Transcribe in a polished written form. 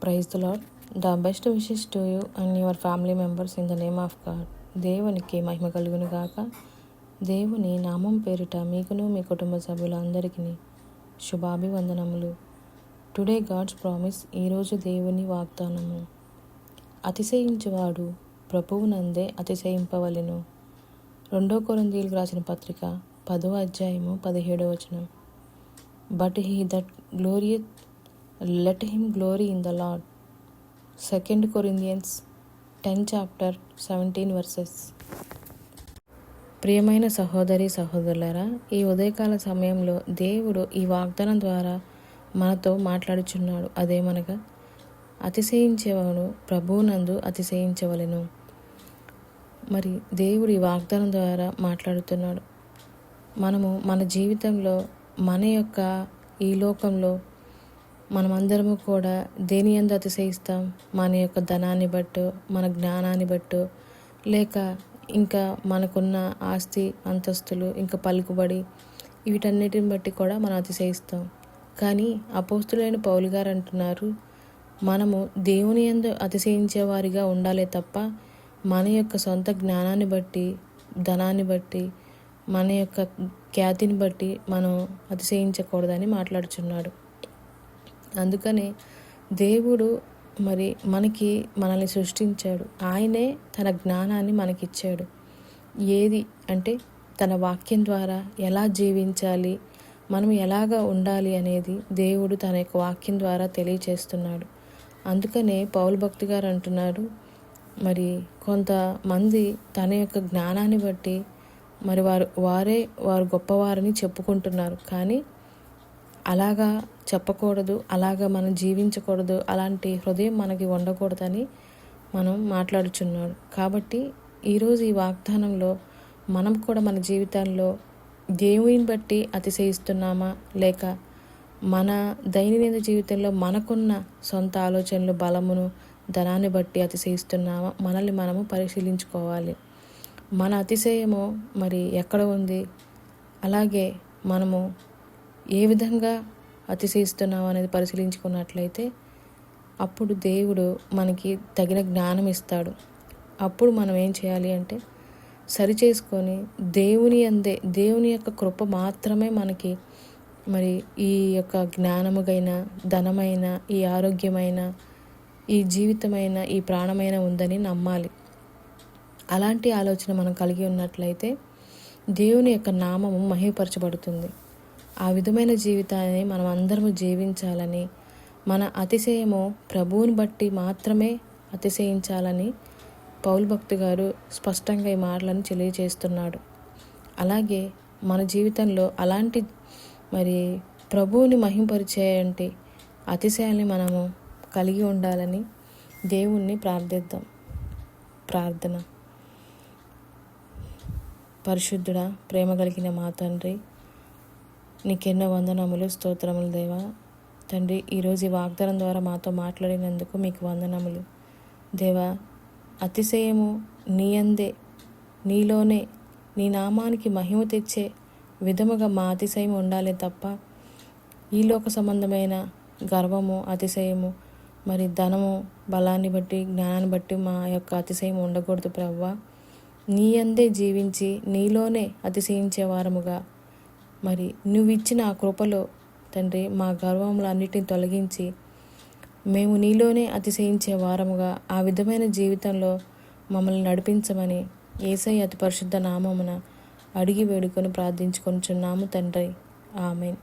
Praise the lord. The best wishes to you and your family members in the name of god. దేవునికి మహిమ కలుగును గాక. దేవుని నామం పేరిట మీకును మీ కుటుంబ సభ్యులందరికీ శుభాభివందనములు. Today God's promise. ఈరోజు దేవుని వాగ్దానము. అతిశయించువాడు ప్రభువునందే అతిశయింపవలెను. 2 కొరింథీయులకు రాసిన పత్రిక 10వ అధ్యాయము 17వ వచనం. But he that glorieth let him glory in the Lord. 2 Corinthians 10 chapter 17 verses. ప్రియమైన సహోదరి సహోదరులారా, ఈ ఉదయకాల సమయంలో దేవుడు ఈ వాగ్దానం ద్వారా మనతో మాట్లాడుచున్నాడు. అదేమనగా, అతిశయించేవాడు ప్రభువునందు అతిశయించవలెను. మరి దేవుడు ఈ వాగ్దానం ద్వారా మాట్లాడుతున్నాడు. మనము మన జీవితంలో మన యొక్క ఈ లోకంలో మనమందరము కూడా దేని యందు అతిశయిస్తాం? మన యొక్క ధనాన్ని బట్టో, మన జ్ఞానాన్ని బట్టో, లేక ఇంకా మనకున్న ఆస్తి అంతస్తులు, ఇంకా పలుకుబడి, వీటన్నిటిని బట్టి కూడా మనం అతిశయిస్తాం. కానీ అపోస్తులైన పౌలు గారు అంటున్నారు, మనము దేవుని యందు అతిశయించేవారిగా ఉండాలే తప్ప మన యొక్క సొంత జ్ఞానాన్ని బట్టి, ధనాన్ని బట్టి, మన యొక్క ఖ్యాతిని బట్టి మనం అతిశయించకూడదని మాట్లాడుచున్నాడు. అందుకనే దేవుడు మనల్ని సృష్టించాడు. ఆయనే తన జ్ఞానాన్ని మనకిచ్చాడు. ఏది అంటే తన వాక్యం ద్వారా ఎలా జీవించాలి, మనం ఎలాగా ఉండాలి అనేది దేవుడు తన యొక్క వాక్యం ద్వారా తెలియచేస్తున్నాడు. అందుకనే పౌలు భక్తి గారు అంటున్నారు, కొంతమంది తన యొక్క జ్ఞానాన్ని బట్టి వారు గొప్పవారని చెప్పుకుంటున్నారు. కానీ అలాగా చెప్పకూడదు, అలాగా మనం జీవించకూడదు, అలాంటి హృదయం మనకి ఉండకూడదని మనం మాట్లాడుచున్నాడు. కాబట్టి ఈరోజు ఈ వాగ్దానంలో మనం కూడా మన జీవితంలో దేవుని బట్టి అతిశయిస్తున్నామా, లేక మన దైనందిన జీవితంలో మనకున్న సొంత ఆలోచనలు, బలమును, ధనాన్ని బట్టి అతిశయిస్తున్నామా, మనల్ని మనము పరిశీలించుకోవాలి. మన అతిశయము ఎక్కడ ఉంది, అలాగే మనము ఏ విధంగా అతిశయిస్తున్నాం అనేది పరిశీలించుకున్నట్లయితే అప్పుడు దేవుడు మనకి తగిన జ్ఞానం ఇస్తాడు. అప్పుడు మనం ఏం చేయాలి అంటే సరి చేసుకొని దేవుని యొక్క కృప మాత్రమే మనకి ఈ యొక్క జ్ఞానముగైన, ధనమైన, ఈ ఆరోగ్యమైన, ఈ జీవితమైన, ఈ ప్రాణమైన ఉందని నమ్మాలి. అలాంటి ఆలోచన మనం కలిగి ఉన్నట్లయితే దేవుని యొక్క నామము మహిమపరచబడుతుంది. ఆ విధమైన జీవితాన్ని మనం అందరము జీవించాలని, మన అతిశయము ప్రభువుని బట్టి మాత్రమే అతిశయించాలని పౌలు భక్తి గారు స్పష్టంగా ఈ మాటలను తెలియజేస్తున్నాడు. అలాగే మన జీవితంలో అలాంటి ప్రభువుని మహింపరిచేయంటి అతిశయాన్ని మనము కలిగి ఉండాలని దేవుణ్ణి ప్రార్థిద్దాం. ప్రార్థన. పరిశుద్ధుడా, ప్రేమ కలిగిన మా తండ్రి, నీకెన్నో వందనములు, స్తోత్రములు దేవా. తండ్రి, ఈరోజు ఈ వాగ్దానం ద్వారా మాతో మాట్లాడినందుకు మీకు వందనములు దేవా. అతిశయము నీ అందే, నీలోనే, నీ నామానికి మహిమ తెచ్చే విధముగా మా అతిశయం ఉండాలి తప్ప ఈ లోక సంబంధమైన గర్వము, అతిశయము, ధనము, బలాన్ని బట్టి, జ్ఞానాన్ని బట్టి మా యొక్క అతిశయం ఉండకూడదు ప్రభువా. నీ అందే జీవించి నీలోనే అతిశయించే వారముగా నువ్వు ఇచ్చిన ఆ కృపలో తండ్రి మా గర్వములన్నిటిని తొలగించి మేము నీలోనే అతిశయించే వారముగా ఆ విధమైన జీవితంలో మమ్మల్ని నడిపించమని యేసయ్య అతి పరిశుద్ధ నామమున అడిగి వేడుకొని ప్రార్థించుకొనుచున్నాము తండ్రి. ఆమేన్.